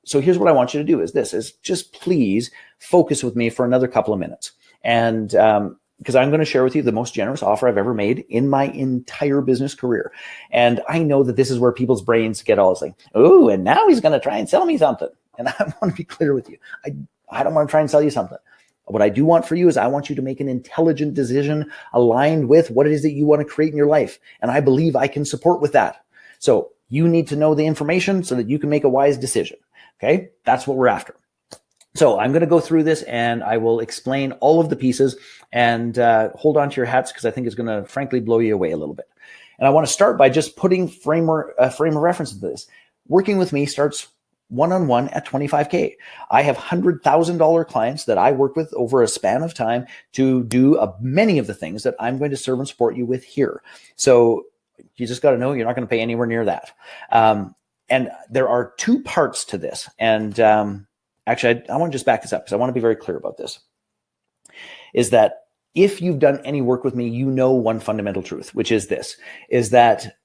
So here's what I want you to do is just please focus with me for another couple of minutes. And because I'm going to share with you the most generous offer I've ever made in my entire business career. And I know that this is where people's brains get all like, oh, and now he's going to try and sell me something. And I want to be clear with you. I don't want to try and sell you something. What I do want for you is I want you to make an intelligent decision aligned with what it is that you want to create in your life. And I believe I can support with that. So you need to know the information so that you can make a wise decision. Okay, that's what we're after. So I'm going to go through this and I will explain all of the pieces, and hold on to your hats because I think it's going to frankly blow you away a little bit. And I want to start by just putting frame of reference to this. Working with me starts one-on-one at $25K. I have $100,000 clients that I work with over a span of time to do many of the things that I'm going to serve and support you with here. So you just got to know you're not going to pay anywhere near that. And there are two parts to this. And actually, I want to just back this up because I want to be very clear about this. Is that if you've done any work with me, you know one fundamental truth, which is this, is that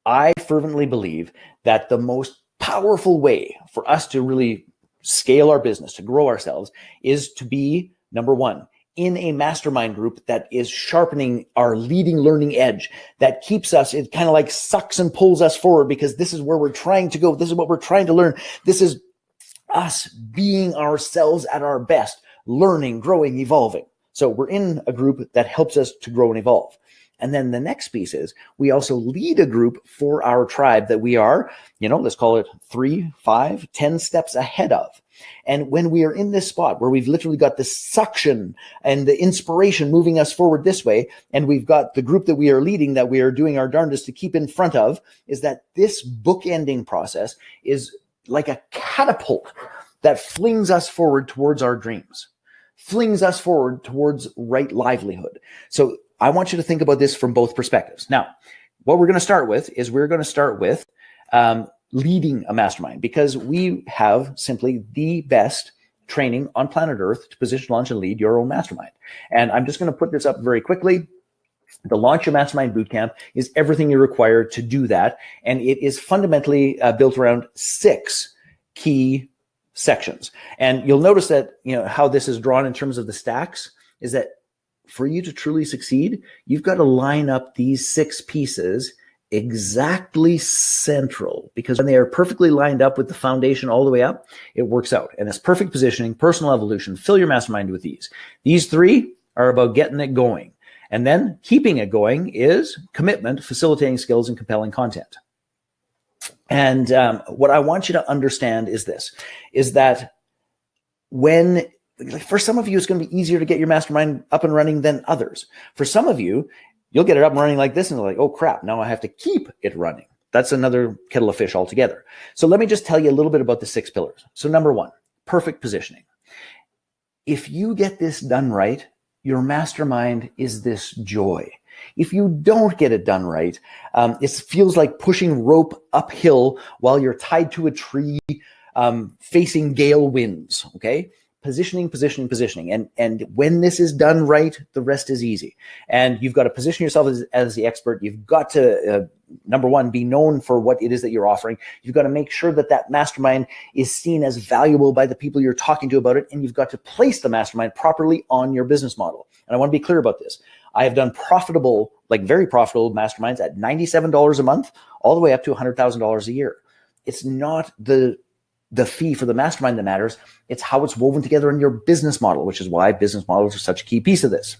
I fervently believe that the most powerful way for us to really scale our business, to grow ourselves, is to be, number one, in a mastermind group that is sharpening our leading learning edge, that keeps us, it kind of like sucks and pulls us forward because this is where we're trying to go. This is what we're trying to learn. This is us being ourselves at our best, learning, growing, evolving. So we're in a group that helps us to grow and evolve. And then the next piece is we also lead a group for our tribe that we are, let's call it 3, 5, 10 steps ahead of. And when we are in this spot where we've literally got the suction and the inspiration moving us forward this way, and we've got the group that we are leading that we are doing our darndest to keep in front of, is that this bookending process is like a catapult that flings us forward towards our dreams, flings us forward towards right livelihood. So I want you to think about this from both perspectives. Now, what we're going to start with is leading a mastermind, because we have simply the best training on planet Earth to position, launch, and lead your own mastermind. And I'm just going to put this up very quickly. The Launch Your Mastermind Bootcamp is everything you're required to do that. And it is fundamentally built around 6 key sections. And you'll notice that, how this is drawn in terms of the stacks is that for you to truly succeed, you've got to line up these 6 pieces exactly central, because when they are perfectly lined up with the foundation all the way up, it works out. And it's perfect positioning, personal evolution, fill your mastermind with these. These 3 are about getting it going. And then keeping it going is commitment, facilitating skills, and compelling content. And what I want you to understand is this, is that for some of you, it's going to be easier to get your mastermind up and running than others. For some of you, you'll get it up and running like this and like, oh crap, now I have to keep it running. That's another kettle of fish altogether. So let me just tell you a little bit about the 6 pillars. So number 1, perfect positioning. If you get this done right, your mastermind is this joy. If you don't get it done right, it feels like pushing rope uphill while you're tied to a tree, facing gale winds, okay? Positioning. And when this is done right, the rest is easy. And you've got to position yourself as the expert. You've got to, number 1, be known for what it is that you're offering. You've got to make sure that that mastermind is seen as valuable by the people you're talking to about it. And you've got to place the mastermind properly on your business model. And I want to be clear about this. I have done profitable, like very profitable masterminds at $97 a month, all the way up to $100,000 a year. It's not the fee for the mastermind that matters. It's how it's woven together in your business model, which is why business models are such a key piece of this.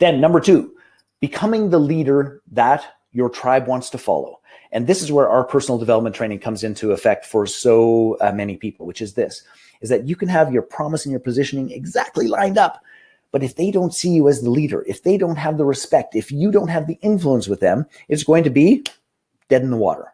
Then number 2, becoming the leader that your tribe wants to follow. And this is where our personal development training comes into effect for so many people, which is this, is that you can have your promise and your positioning exactly lined up. But if they don't see you as the leader, if they don't have the respect, if you don't have the influence with them, it's going to be dead in the water.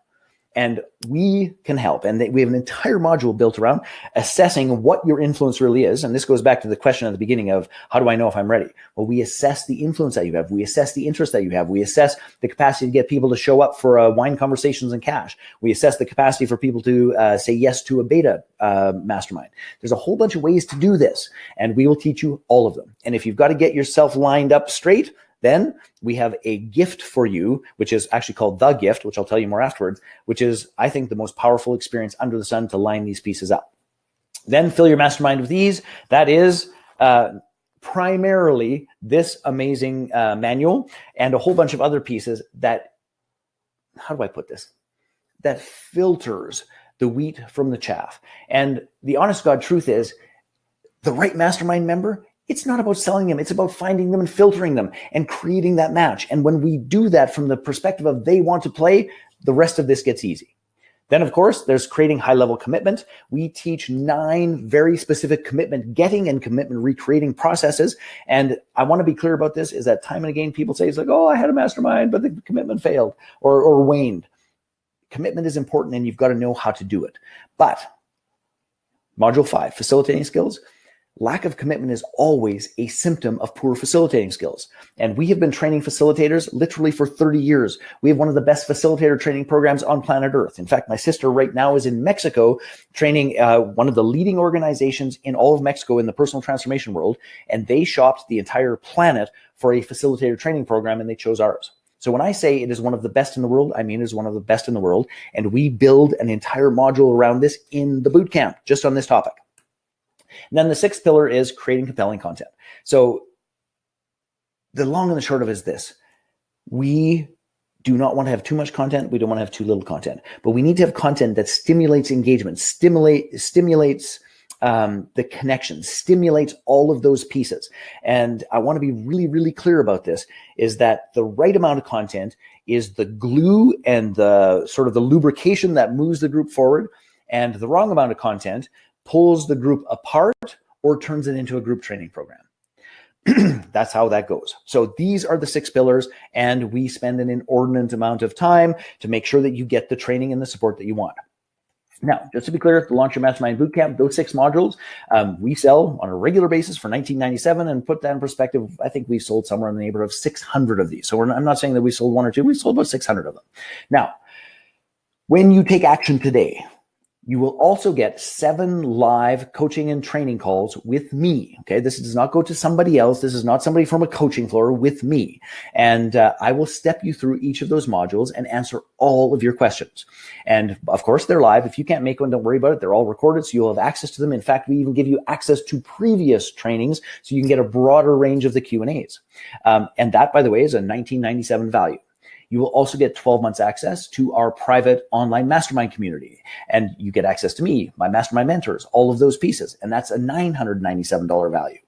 And we can help. And we have an entire module built around assessing what your influence really is. And this goes back to the question at the beginning of, how do I know if I'm ready? Well, we assess the influence that you have. We assess the interest that you have. We assess the capacity to get people to show up for wine conversations and cash. We assess the capacity for people to say yes to a beta mastermind. There's a whole bunch of ways to do this. And we will teach you all of them. And if you've got to get yourself lined up straight, Then we have a gift for you, which is actually called The Gift, which I'll tell you more afterwards, which is, I think, the most powerful experience under the sun to line these pieces up. Then fill your mastermind with ease. That is primarily this amazing manual and a whole bunch of other pieces that, how do I put this? That filters the wheat from the chaff. And the honest God truth is, the right mastermind member, it's not about selling them. It's about finding them and filtering them and creating that match. And when we do that from the perspective of they want to play, the rest of this gets easy. Then, of course, there's creating high-level commitment. We teach 9 very specific commitment getting and commitment recreating processes. And I want to be clear about this, is that time and again, people say, it's like, oh, I had a mastermind, but the commitment failed or waned. Commitment is important, and you've got to know how to do it. But Module 5, facilitating skills. Lack of commitment is always a symptom of poor facilitating skills. And we have been training facilitators literally for 30 years. We have one of the best facilitator training programs on planet Earth. In fact, my sister right now is in Mexico training one of the leading organizations in all of Mexico in the personal transformation world. And they shopped the entire planet for a facilitator training program, and they chose ours. So when I say it is one of the best in the world, I mean it is one of the best in the world. And we build an entire module around this in the bootcamp, just on this topic. And then the 6th pillar is creating compelling content. So the long and the short of it is this. We do not want to have too much content. We don't want to have too little content. But we need to have content that stimulates engagement, stimulates the connection, stimulates all of those pieces. And I want to be really, really clear about this, is that the right amount of content is the glue and the sort of the lubrication that moves the group forward. And the wrong amount of content pulls the group apart or turns it into a group training program. That's how that goes. So these are the 6 pillars, and we spend an inordinate amount of time to make sure that you get the training and the support that you want. Now, just to be clear, to launch your Mastermind Bootcamp, those 6 modules, we sell on a regular basis for $19.97, and put that in perspective, I think we've sold somewhere in the neighborhood of 600 of these. So I'm not saying that we sold 1 or 2, we sold about 600 of them. Now, when you take action today, you will also get 7 live coaching and training calls with me. Okay, this does not go to somebody else. This is not somebody from a coaching floor, with me. And I will step you through each of those modules and answer all of your questions. And of course, they're live. If you can't make one, don't worry about it. They're all recorded, so you'll have access to them. In fact, we even give you access to previous trainings, so you can get a broader range of the Q&As. And that, by the way, is a $19.97 value. You will also get 12 months access to our private online mastermind community. And you get access to me, my mastermind mentors, all of those pieces. And that's a $997 value.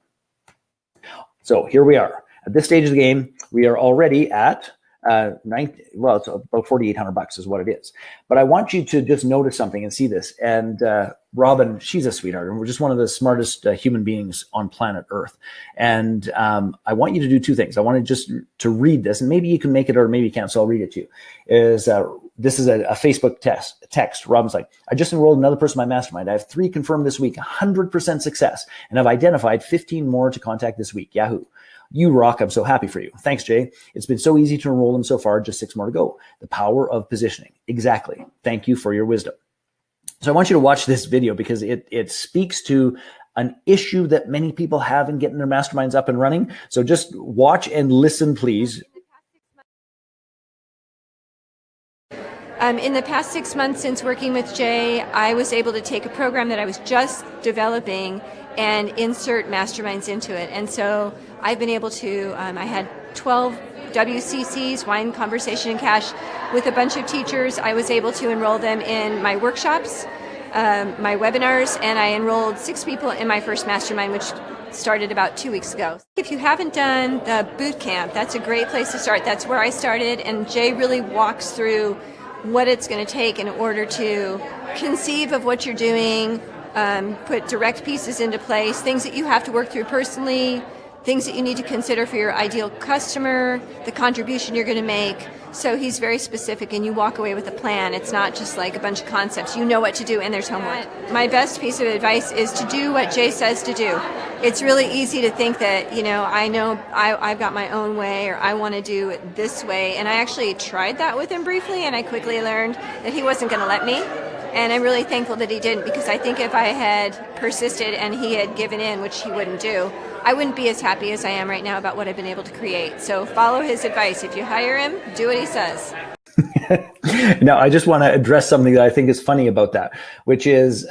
So here we are. At this stage of the game, we are already at it's about $4,800 is what it is. But I want you to just notice something and see this. And Robin, she's a sweetheart, and we're just one of the smartest human beings on planet Earth. And I want you to do 2 things. I want just to read this, and maybe you can make it or maybe you can't, so I'll read it to you. This is a Facebook text. Robin's like, I just enrolled another person in my mastermind. I have 3 confirmed this week, 100% success, and I've identified 15 more to contact this week. Yahoo. You rock. I'm so happy for you. Thanks, Jay. It's been so easy to enroll them so far. Just 6 more to go. The power of positioning. Exactly. Thank you for your wisdom. So I want you to watch this video because it speaks to an issue that many people have in getting their masterminds up and running. So just watch and listen, please. In the past 6 months since working with Jay, I was able to take a program that I was just developing and insert masterminds into it. And so I've been able to, I had 12 WCCs, Wine, Conversation, and Cash, with a bunch of teachers. I was able to enroll them in my workshops, my webinars, and I enrolled 6 people in my first mastermind, which started about 2 weeks ago. If you haven't done the boot camp, that's a great place to start. That's where I started, and Jay really walks through what it's going to take in order to conceive of what you're doing, put direct pieces into place, things that you have to work through personally, things that you need to consider for your ideal customer, the contribution you're going to make. So he's very specific, and you walk away with a plan. It's not just like a bunch of concepts. You know what to do, and there's homework. My best piece of advice is to do what Jay says to do. It's really easy to think that, I've got my own way, or I want to do it this way. And I actually tried that with him briefly, and I quickly learned that he wasn't going to let me. And I'm really thankful that he didn't, because I think if I had persisted and he had given in, which he wouldn't do, I wouldn't be as happy as I am right now about what I've been able to create. So follow his advice. If you hire him, do what he says. Now, I just want to address something that I think is funny about that, which is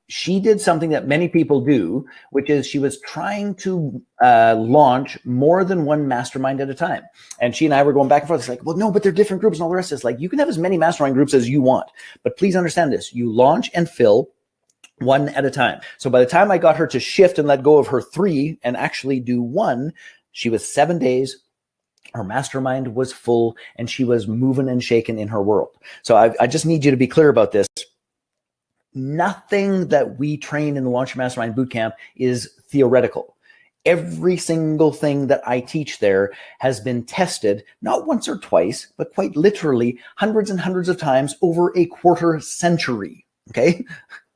she did something that many people do, which is she was trying to launch more than one mastermind at a time. And she and I were going back and forth. It's like, well, no, but they're different groups and all the rest. It's like, you can have as many mastermind groups as you want. But please understand this. You launch and fill one at a time. So by the time I got her to shift and let go of her 3 and actually do 1, she was 7 days. Her mastermind was full and she was moving and shaking in her world. So I just need you to be clear about this. Nothing that we train in the Launch Your Mastermind Bootcamp is theoretical. Every single thing that I teach there has been tested, not once or twice, but quite literally hundreds and hundreds of times over a quarter century. Okay?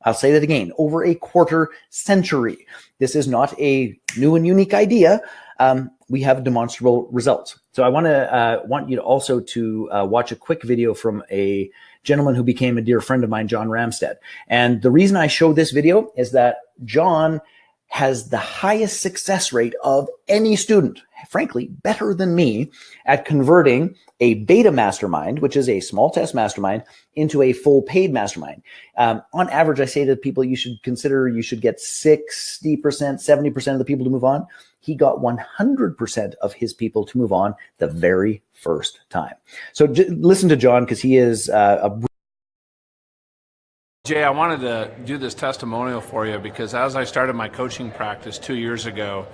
I'll say that again, over a quarter century. This is not a new and unique idea. We have demonstrable results. So I want you to also to watch a quick video from a gentleman who became a dear friend of mine, John Ramstead. And the reason I show this video is that John has the highest success rate of any student, frankly, better than me, at converting a beta mastermind, which is a small test mastermind, into a full paid mastermind. On average, I say to people, you should get 60%, 70% of the people to move on. He got 100% of his people to move on the very first time. So listen to John, because he is Jay, I wanted to do this testimonial for you because as I started my coaching practice 2 years ago,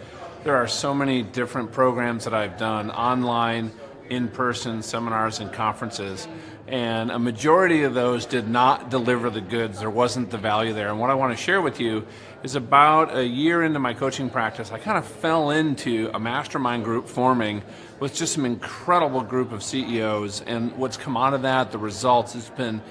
there are so many different programs that I've done, online, in-person, seminars and conferences, and a majority of those did not deliver the goods. There wasn't the value there. And what I want to share with you is about a year into my coaching practice, I kind of fell into a mastermind group forming with just some incredible group of CEOs, and what's come out of that, the results, has been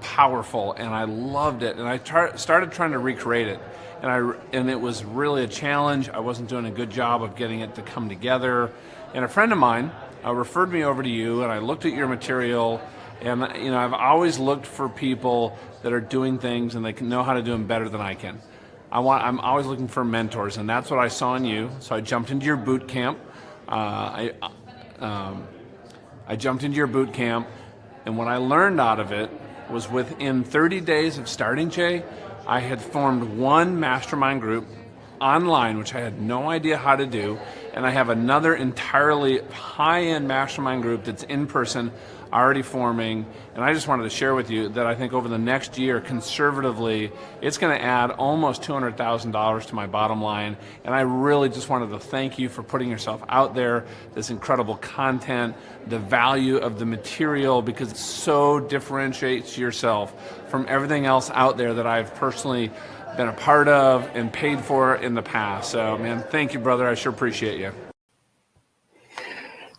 powerful, and I loved it, and I started trying to recreate it, and it was really a challenge. I wasn't doing a good job of getting it to come together, and a friend of mine referred me over to you, and I looked at your material, and I've always looked for people that are doing things and they can know how to do them better than I can. I'm always looking for mentors, and that's what I saw in you. So I jumped into your boot camp. I jumped into your boot camp, and what I learned out of it was within 30 days of starting, Jay, I had formed one mastermind group online, which I had no idea how to do, and I have another entirely high-end mastermind group that's in person, already forming, and I just wanted to share with you that I think over the next year, conservatively, it's going to add almost $200,000 to my bottom line, and I really just wanted to thank you for putting yourself out there, this incredible content, the value of the material, because it so differentiates yourself from everything else out there that I've personally been a part of and paid for in the past. So, man, thank you, brother. I sure appreciate you.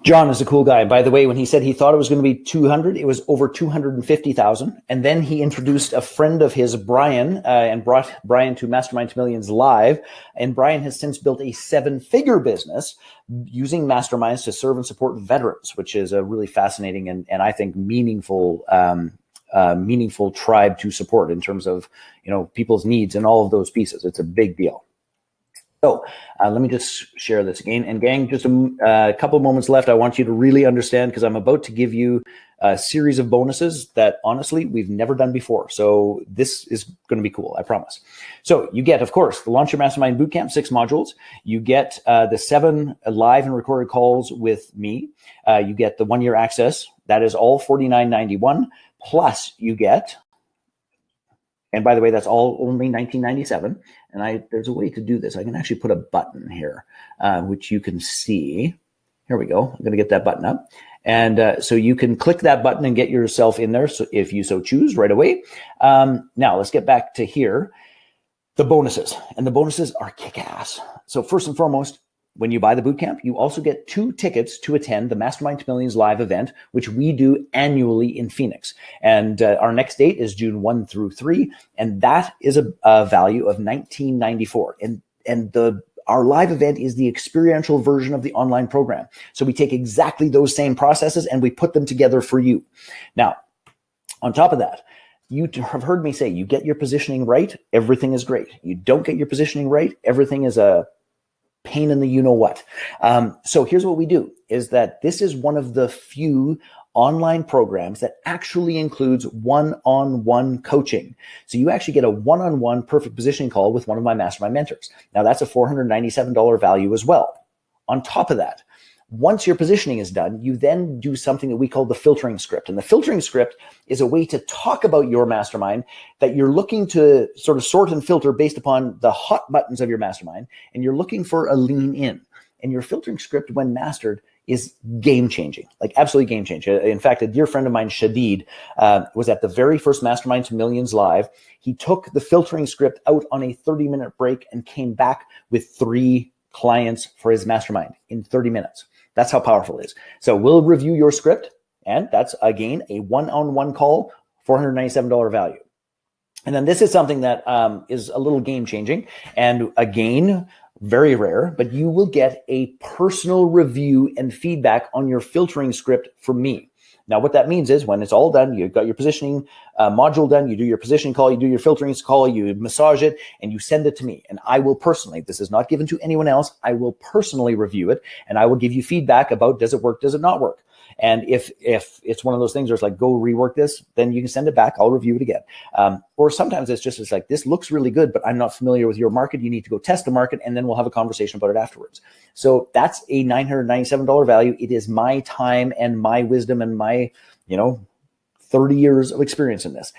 John is a cool guy. By the way, when he said he thought it was going to be 200, it was over 250,000. And then he introduced a friend of his, Brian, and brought Brian to Mastermind to Millions Live. And Brian has since built a 7-figure business using masterminds to serve and support veterans, which is a really fascinating and I think meaningful tribe to support in terms of, people's needs and all of those pieces. It's a big deal. So let me just share this again. And gang, just a couple of moments left. I want you to really understand, because I'm about to give you a series of bonuses that honestly we've never done before. So this is going to be cool, I promise. So you get, of course, the Launch Your Mastermind Bootcamp, 6 modules. You get the 7 live and recorded calls with me. You get the 1-year access. That is all $49.91. Plus you get, and by the way, that's all only $19.97. And there's a way to do this. I can actually put a button here, which you can see. Here we go. I'm going to get that button up. And so you can click that button and get yourself in there, so if you so choose, right away. Now let's get back to here. The bonuses. And the bonuses are kick-ass. So first and foremost, when you buy the bootcamp, you also get 2 tickets to attend the Mastermind to Millions live event, which we do annually in Phoenix. And our next date is June 1 through 3. And that is a value of $19.94. And our live event is the experiential version of the online program. So we take exactly those same processes and we put them together for you. Now, on top of that, you have heard me say, you get your positioning right, everything is great. You don't get your positioning right, everything is a pain in the you-know-what. So here's what we do, is that this is one of the few online programs that actually includes one-on-one coaching. So you actually get a one-on-one perfect positioning call with one of my mastermind mentors. Now that's a $497 value as well. On top of that, once your positioning is done, you then do something that we call the filtering script. And the filtering script is a way to talk about your mastermind that you're looking to sort of sort and filter based upon the hot buttons of your mastermind. And you're looking for a lean in. And your filtering script, when mastered, is game changing, like absolutely game changing. In fact, a dear friend of mine, Shadid, was at the very first Mastermind to Millions live. He took the filtering script out on a 30-minute break and came back with 3 clients for his mastermind in 30 minutes. That's how powerful it is. So we'll review your script, and that's, again, a one-on-one call, $497 value. And then this is something that is a little game changing. And again, very rare, but you will get a personal review and feedback on your filtering script from me. Now, what that means is when it's all done, you've got your positioning module done, you do your positioning call, you do your filtering call, you massage it, and you send it to me. And I will personally, this is not given to anyone else, I will personally review it, and I will give you feedback about does it work, does it not work? And if it's one of those things where it's like, go rework this, then you can send it back. I'll review it again. Or sometimes it's like, this looks really good, but I'm not familiar with your market. You need to go test the market, and then we'll have a conversation about it afterwards. So that's a $997 value. It is my time and my wisdom and my, 30 years of experience in this.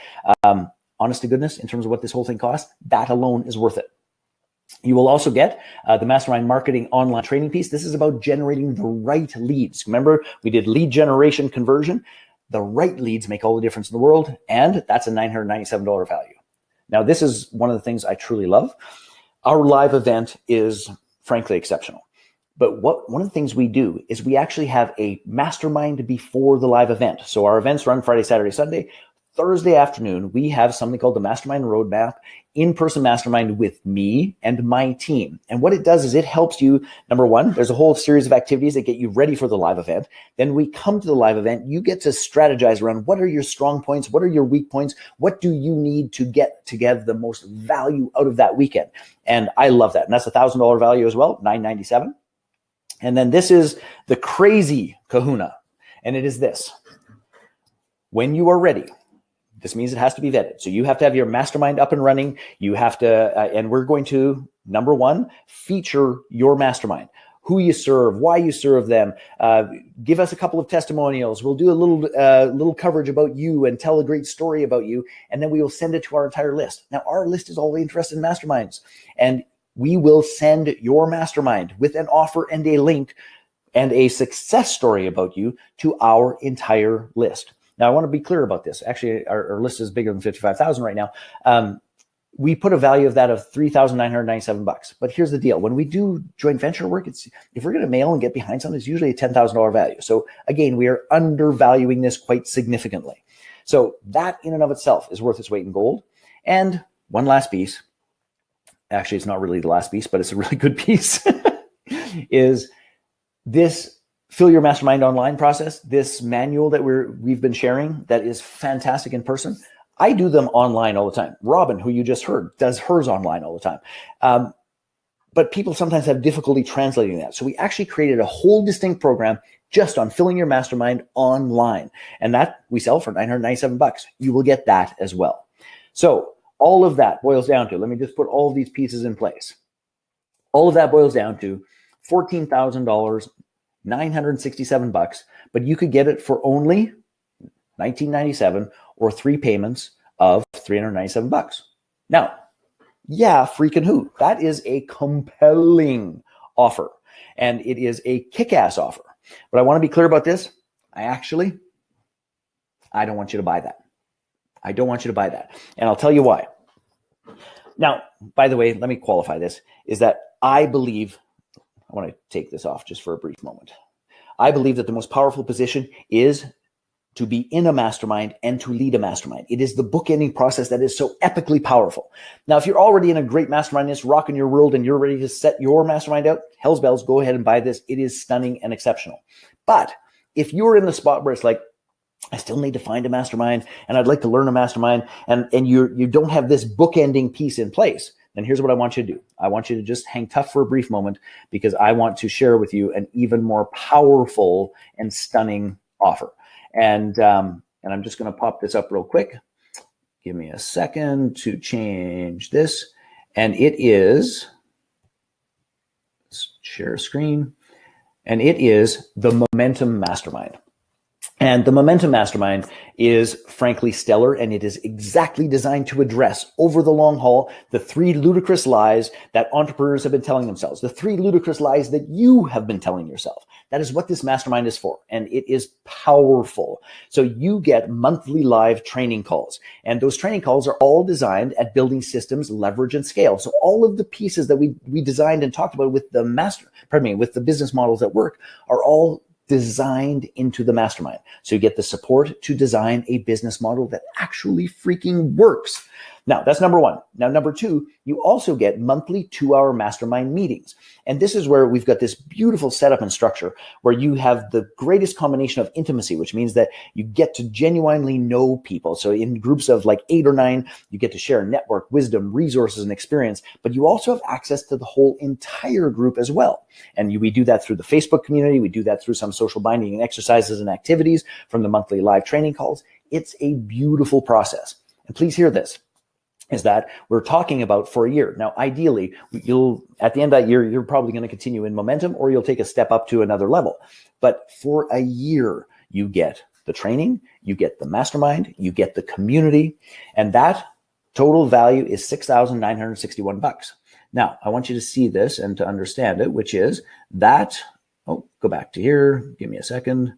Honest to goodness, in terms of what this whole thing costs, that alone is worth it. You will also get the Mastermind Marketing Online Training piece. This is about generating the right leads. Remember, we did lead generation conversion. The right leads make all the difference in the world, and that's a $997 value. Now, this is one of the things I truly love. Our live event is frankly exceptional. But one of the things we do is we actually have a mastermind before the live event. So our events run Friday, Saturday, Sunday. Thursday afternoon, we have something called the Mastermind Roadmap, in-person mastermind with me and my team. And what it does is it helps you, number one, there's a whole series of activities that get you ready for the live event. Then we come to the live event, you get to strategize around what are your strong points, what are your weak points, what do you need to get the most value out of that weekend. And I love that. And that's a $1,000 value as well, $997. And then this is the crazy kahuna. And it is this. When you are ready, this means it has to be vetted. So you have to have your mastermind up and running. You have to, and we're going to, number one, feature your mastermind, who you serve, why you serve them. Give us a couple of testimonials. We'll do a little coverage about you and tell a great story about you. And then we will send it to our entire list. Now, our list is all interested in masterminds. And we will send your mastermind with an offer and a link and a success story about you to our entire list. Now, I want to be clear about this. Actually, our list is bigger than 55,000 right now. We put a value of that of $3,997. But here's the deal. When we do joint venture work, if we're going to mail and get behind something, it's usually a $10,000 value. So again, we are undervaluing this quite significantly. So that in and of itself is worth its weight in gold. And one last piece, actually, it's not really the last piece, but it's a really good piece, is this Fill Your Mastermind Online process, this manual that we've been sharing that is fantastic in person. I do them online all the time. Robin, who you just heard, does hers online all the time. But people sometimes have difficulty translating that. So we actually created a whole distinct program just on filling your mastermind online. And that we sell for $997. You will get that as well. So all of that boils down to, let me just put all of these pieces in place. All of that boils down to $14,000, $967, but you could get it for only $1997 or 3 payments of $397. Now, yeah, freaking who? That is a compelling offer, and it is a kick-ass offer. But I want to be clear about this. I don't want you to buy that. I don't want you to buy that. And I'll tell you why. Now, by the way, let me qualify this, is that I believe, I want to take this off just for a brief moment. I believe that the most powerful position is to be in a mastermind and to lead a mastermind. It is the bookending process that is so epically powerful. Now, if you're already in a great mastermind, it's rocking your world and you're ready to set your mastermind out, hell's bells, go ahead and buy this. It is stunning and exceptional. But if you're in the spot where it's like, I still need to find a mastermind and I'd like to learn a mastermind, and you don't have this bookending piece in place, then here's what I want you to do. I want you to just hang tough for a brief moment, because I want to share with you an even more powerful and stunning offer. And I'm just going to pop this up real quick. Give me a second to change this. And it is, let's share screen. And it is the Momentum Mastermind. And the Momentum Mastermind is frankly stellar, and it is exactly designed to address over the long haul the 3 ludicrous lies that entrepreneurs have been telling themselves, the 3 ludicrous lies that you have been telling yourself. That is what this mastermind is for, and it is powerful. So you get monthly live training calls, and those training calls are all designed at building systems, leverage, and scale. So all of the pieces that we designed and talked about with with the business models that work are all designed into the mastermind. So you get the support to design a business model that actually freaking works. Now, that's number 1. Now, number 2, you also get monthly 2-hour mastermind meetings. And this is where we've got this beautiful setup and structure where you have the greatest combination of intimacy, which means that you get to genuinely know people. So in groups of like 8 or 9, you get to share network, wisdom, resources, and experience, but you also have access to the whole entire group as well. And we do that through the Facebook community. We do that through some social binding and exercises and activities from the monthly live training calls. It's a beautiful process. And please hear this, is that we're talking about for a year. Now, ideally, at the end of that year, you're probably going to continue in Momentum, or you'll take a step up to another level. But for a year, you get the training, you get the mastermind, you get the community, and that total value is $6,961. Now, I want you to see this and to understand it, which is that, go back to here. Give me a second.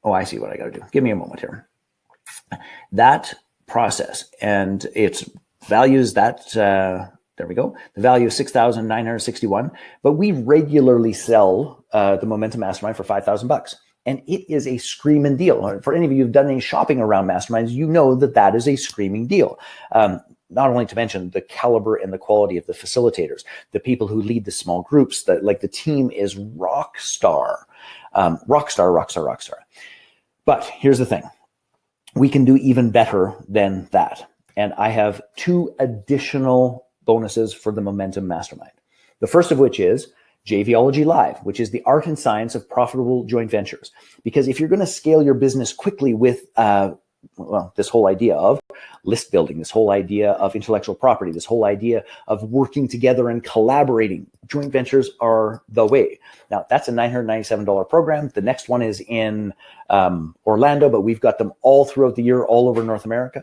Oh, I see what I got to do. Give me a moment here. That process and its values, that there we go, the value is $6,961, but we regularly sell the Momentum Mastermind for $5,000, and it is a screaming deal. For any of you who've done any shopping around masterminds, you know that is a screaming deal. Not only to mention the caliber and the quality of the facilitators, the people who lead the small groups, the team is rock star. But here's the thing. We can do even better than that. And I have 2 additional bonuses for the Momentum Mastermind. The first of which is JVology Live, which is the art and science of profitable joint ventures. Because if you're going to scale your business quickly with this whole idea of list building, this whole idea of intellectual property, this whole idea of working together and collaborating, joint ventures are the way. Now, that's a $997 program. The next one is in Orlando, but we've got them all throughout the year, all over North America.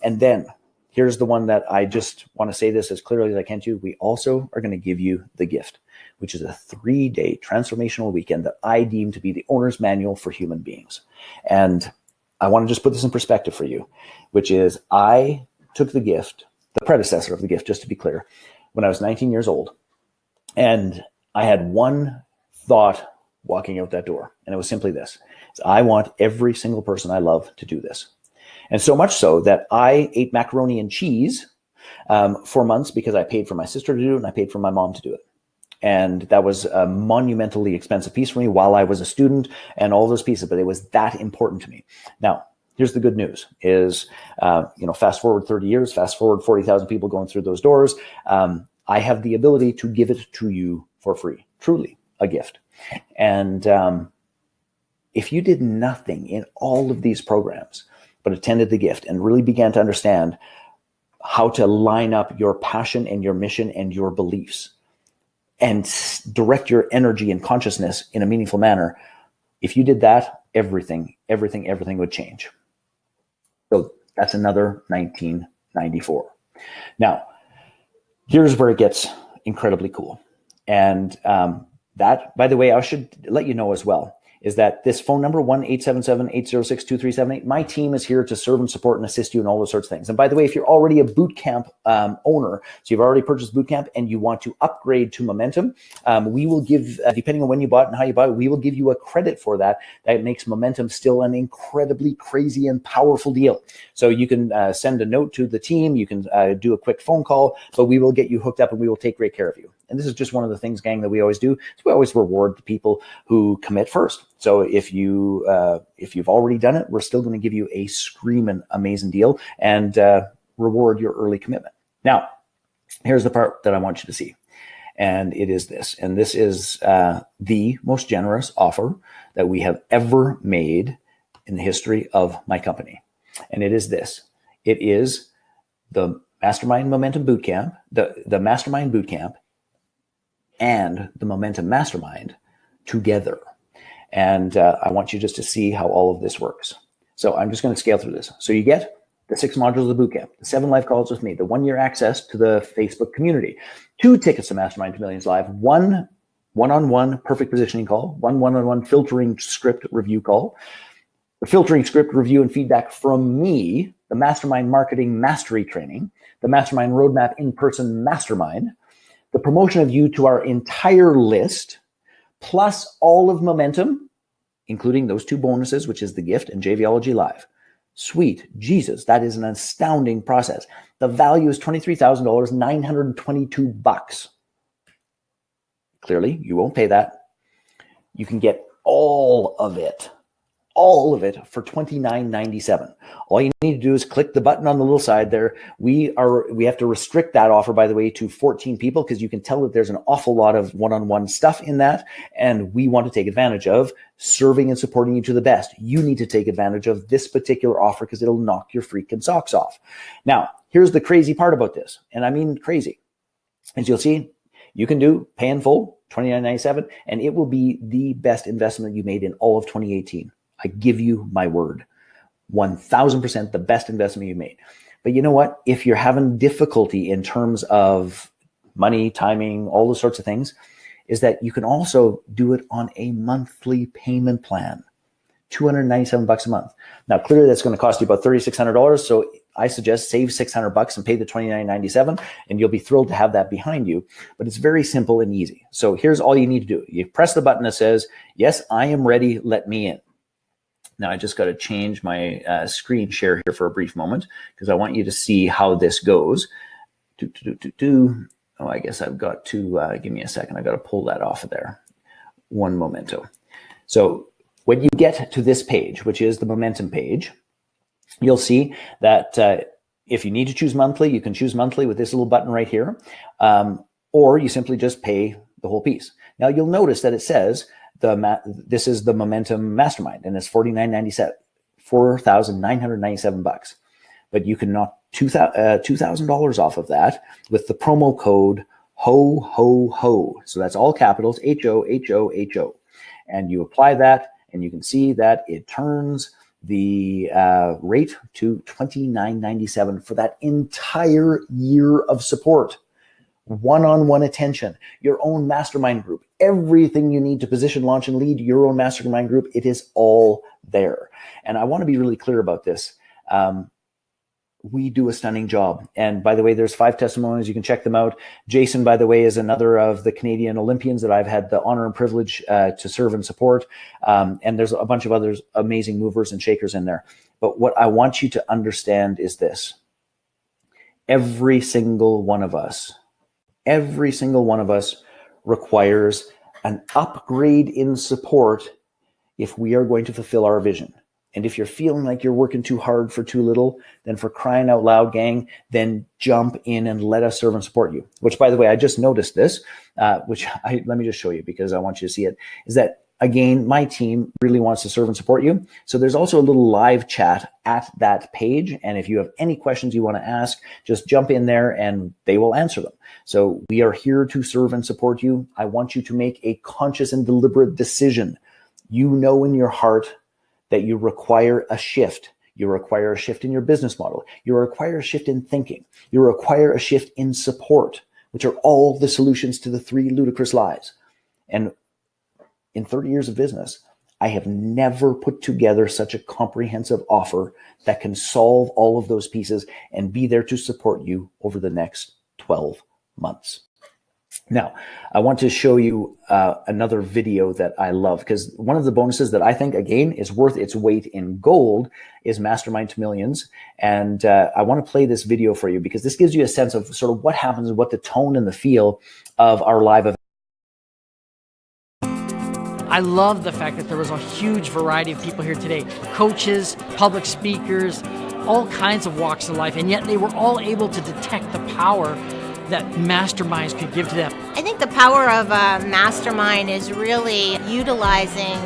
And then here's the one that I just want to say this as clearly as I can to you. We also are going to give you the gift, which is a 3-day transformational weekend that I deem to be the owner's manual for human beings. And I want to just put this in perspective for you, which is I took the gift, the predecessor of the gift, just to be clear, when I was 19 years old. And I had one thought walking out that door. And it was simply this. I want every single person I love to do this. And so much so that I ate macaroni and cheese for months because I paid for my sister to do it and I paid for my mom to do it. And that was a monumentally expensive piece for me while I was a student and all those pieces, but it was that important to me. Now, here's the good news is, fast forward 30 years, fast forward 40,000 people going through those doors. I have the ability to give it to you for free, truly a gift. And if you did nothing in all of these programs, but attended the gift and really began to understand how to line up your passion and your mission and your beliefs, and direct your energy and consciousness in a meaningful manner, if you did that, everything would change. So that's another 1994. Now, here's where it gets incredibly cool. And that, by the way, I should let you know as well, is that this phone number, 1-877-806-2378, my team is here to serve and support and assist you in all those sorts of things. And by the way, if you're already a bootcamp owner, so you've already purchased bootcamp and you want to upgrade to Momentum, we will give, depending on when you bought and how you bought it, we will give you a credit for that. That makes Momentum still an incredibly crazy and powerful deal. So you can send a note to the team, you can do a quick phone call, but we will get you hooked up and we will take great care of you. And this is just one of the things, gang, that we always do. So we always reward the people who commit first. So if you've already done it, we're still going to give you a screaming amazing deal. And reward your early commitment. Now, here's the part that I want you to see. And it is this. And this is the most generous offer that we have ever made in the history of my company. And it is this. It is the Mastermind Momentum Bootcamp, the Mastermind Bootcamp and the Momentum Mastermind together. And I want you just to see how all of this works. So I'm just going to scale through this. So you get the 6 modules of the bootcamp, the 7 live calls with me, the 1-year access to the Facebook community, 2 tickets to Mastermind to Millions Live, 1 one-on-one perfect positioning call, 1 one-on-one filtering script review call, the filtering script review and feedback from me, the Mastermind Marketing Mastery Training, the Mastermind Roadmap in-person Mastermind, the promotion of you to our entire list, plus all of Momentum, including those 2 bonuses, which is the gift and JVology Live. Sweet Jesus, that is an astounding process. The value is $23,000, 922 bucks. Clearly, you won't pay that. You can get all of it for $29.97. All you need to do is click the button on the little side there. We have to restrict that offer, by the way, to 14 people because you can tell that there's an awful lot of one-on-one stuff in that, and we want to take advantage of serving and supporting you to the best. You need to take advantage of this particular offer because it'll knock your freaking socks off. Now, here's the crazy part about this, and I mean crazy. As you'll see, you can do pay in full, $29.97, and it will be the best investment you made in all of 2018. I give you my word, 1,000% the best investment you made. But you know what? If you're having difficulty in terms of money, timing, all those sorts of things, is that you can also do it on a monthly payment plan, $297 a month. Now, clearly that's going to cost you about $3,600. So I suggest save $600 and pay the $29.97, and you'll be thrilled to have that behind you. But it's very simple and easy. So here's all you need to do. You press the button that says, yes, I am ready. Let me in. Now, I just got to change my screen share here for a brief moment because I want you to see how this goes. Oh, I guess I've got to, give me a second. I've got to pull that off of there. One momento. So when you get to this page, which is the Momentum page, you'll see that if you need to choose monthly, you can choose monthly with this little button right here, or you simply just pay the whole piece. Now, you'll notice that it says, this is the Momentum Mastermind, and it's $4,997. But you can knock $2,000 off of that with the promo code HO. So that's all capitals, HO. And you apply that, and you can see that it turns the rate to $29.97 for that entire year of support. One-on-one attention, your own mastermind group, everything you need to position, launch, and lead your own mastermind group. It is all there. And I want to be really clear about this. We do a stunning job. And by the way, there's 5 testimonials. You can check them out. Jason, by the way, is another of the Canadian Olympians that I've had the honor and privilege to serve and support. And there's a bunch of others, amazing movers and shakers in there. But what I want you to understand is this. Every single one of us requires an upgrade in support if we are going to fulfill our vision. And if you're feeling like you're working too hard for too little, then for crying out loud, gang, then jump in and let us serve and support you. Which, by the way, I just noticed this, let me just show you because I want you to see it, is that, again, my team really wants to serve and support you. So there's also a little live chat at that page. And if you have any questions you want to ask, just jump in there and they will answer them. So we are here to serve and support you. I want you to make a conscious and deliberate decision. You know in your heart that you require a shift. You require a shift in your business model. You require a shift in thinking. You require a shift in support, which are all the solutions to the 3 ludicrous lies. And in 30 years of business, I have never put together such a comprehensive offer that can solve all of those pieces and be there to support you over the next 12 months. Now, I want to show you another video that I love because one of the bonuses that I think, again, is worth its weight in gold is Mastermind to Millions. And I want to play this video for you because this gives you a sense of sort of what happens and what the tone and the feel of our live event. I love the fact that there was a huge variety of people here today. Coaches, public speakers, all kinds of walks of life, and yet they were all able to detect the power that masterminds could give to them. I think the power of a mastermind is really utilizing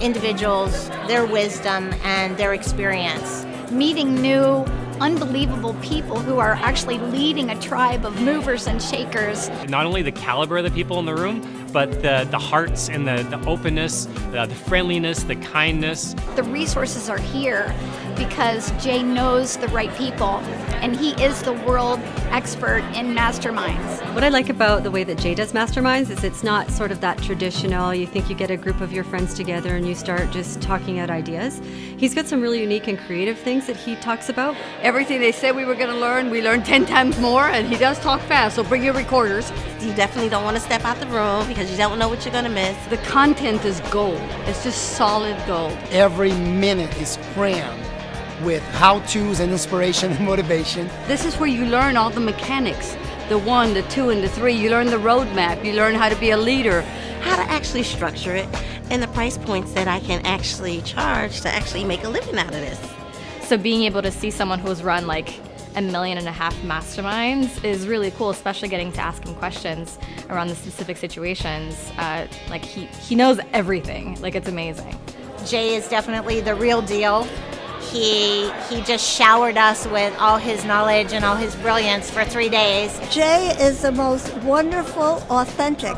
individuals, their wisdom, and their experience. Meeting new, unbelievable people who are actually leading a tribe of movers and shakers. Not only the caliber of the people in the room, but the hearts and the openness, the friendliness, the kindness. The resources are here because Jay knows the right people, and he is the world expert in masterminds. What I like about the way that Jay does masterminds is it's not sort of that traditional, you think you get a group of your friends together and you start just talking out ideas. He's got some really unique and creative things that he talks about. Everything they said we were going to learn, we learned 10 times more, and he does talk fast, so bring your recorders. You definitely don't want to step out the room because you don't know what you're going to miss. The content is gold. It's just solid gold. Every minute is crammed with how-tos and inspiration and motivation. This is where you learn all the mechanics, the 1, the 2, and the 3. You learn the roadmap. You learn how to be a leader. How to actually structure it and the price points that I can actually charge to actually make a living out of this. So being able to see someone who's run like 1.5 million masterminds is really cool, especially getting to ask him questions around the specific situations. Like he knows everything. Like, it's amazing. Jay is definitely the real deal. He just showered us with all his knowledge and all his brilliance for 3 days. Jay is the most wonderful, authentic,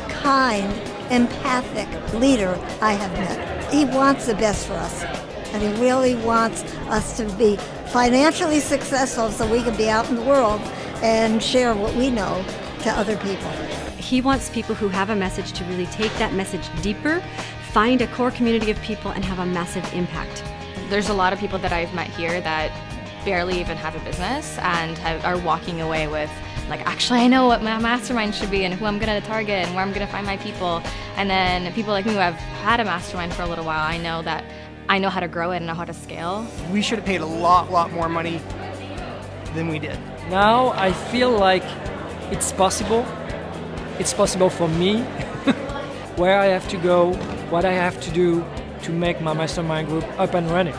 kind, empathic leader I have met. He wants the best for us, and he really wants us to be financially successful so we can be out in the world and share what we know to other people. He wants people who have a message to really take that message deeper, find a core community of people, and have a massive impact. There's a lot of people that I've met here that barely even have a business and are walking away with, like, actually I know what my mastermind should be and who I'm going to target and where I'm going to find my people. And then people like me who have had a mastermind for a little while, I know how to grow it and know how to scale. We should have paid a lot more money than we did. Now I feel like it's possible. It's possible for me, where I have to go, what I have to do to make my mastermind group up and running.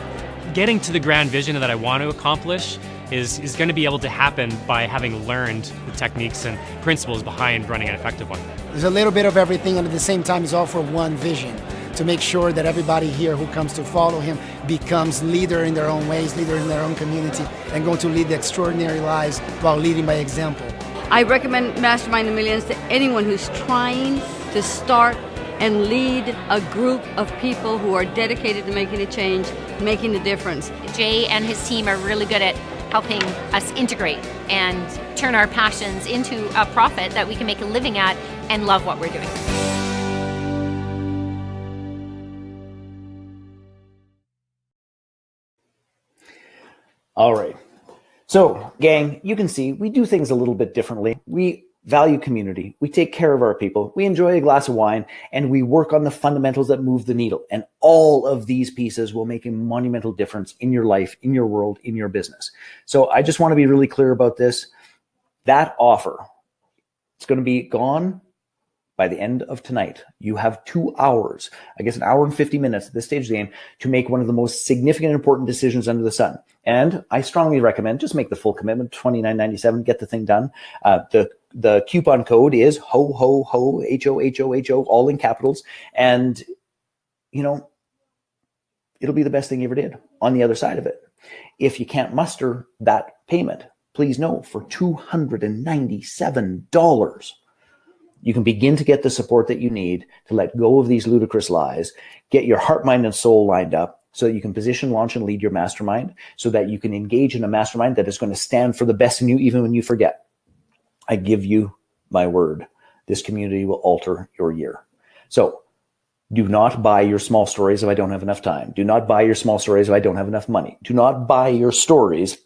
Getting to the grand vision that I want to accomplish is going to be able to happen by having learned the techniques and principles behind running an effective one. There's a little bit of everything, and at the same time, it's all for one vision, to make sure that everybody here who comes to follow him becomes leader in their own ways, leader in their own community, and going to lead extraordinary lives while leading by example. I recommend Mastermind the Millions to anyone who's trying to start and lead a group of people who are dedicated to making a change, making a difference. Jay and his team are really good at helping us integrate and turn our passions into a profit that we can make a living at and love what we're doing. All right. So, gang, you can see we do things a little bit differently. We value community. We take care of our people. We enjoy a glass of wine, and we work on the fundamentals that move the needle. And all of these pieces will make a monumental difference in your life, in your world, in your business. So I just want to be really clear about this. That offer, it's going to be gone by the end of tonight. You have 2 hours, I guess an hour and 50 minutes at this stage of the game, to make one of the most significant and important decisions under the sun. And I strongly recommend just make the full commitment, $29.97, get the thing done. The coupon code is HO, HO, HO, HO, all in capitals. And, you know, it'll be the best thing you ever did on the other side of it. If you can't muster that payment, please know for $297, you can begin to get the support that you need to let go of these ludicrous lies, get your heart, mind, and soul lined up so that you can position, launch, and lead your mastermind, so that you can engage in a mastermind that is going to stand for the best in you even when you forget. I give you my word. This community will alter your year. So do not buy your small stories if I don't have enough time. Do not buy your small stories if I don't have enough money. Do not buy your stories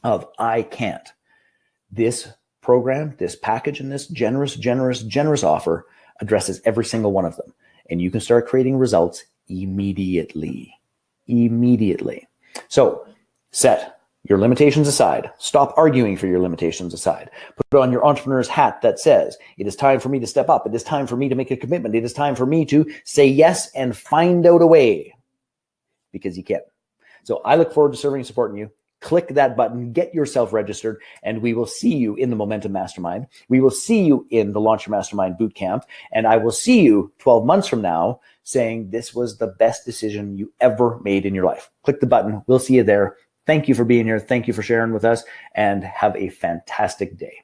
of I can't. This program, this package, and this generous offer addresses every single one of them. And you can start creating results immediately. So set your limitations aside. Stop arguing for your limitations aside. Put on your entrepreneur's hat that says, it is time for me to step up. It is time for me to make a commitment. It is time for me to say yes and find out a way, because you can. So I look forward to serving and supporting you. Click that button, get yourself registered, and we will see you in the Momentum Mastermind. We will see you in the Launch Your Mastermind Bootcamp, and I will see you 12 months from now saying this was the best decision you ever made in your life. Click the button. We'll see you there. Thank you for being here. Thank you for sharing with us, and have a fantastic day.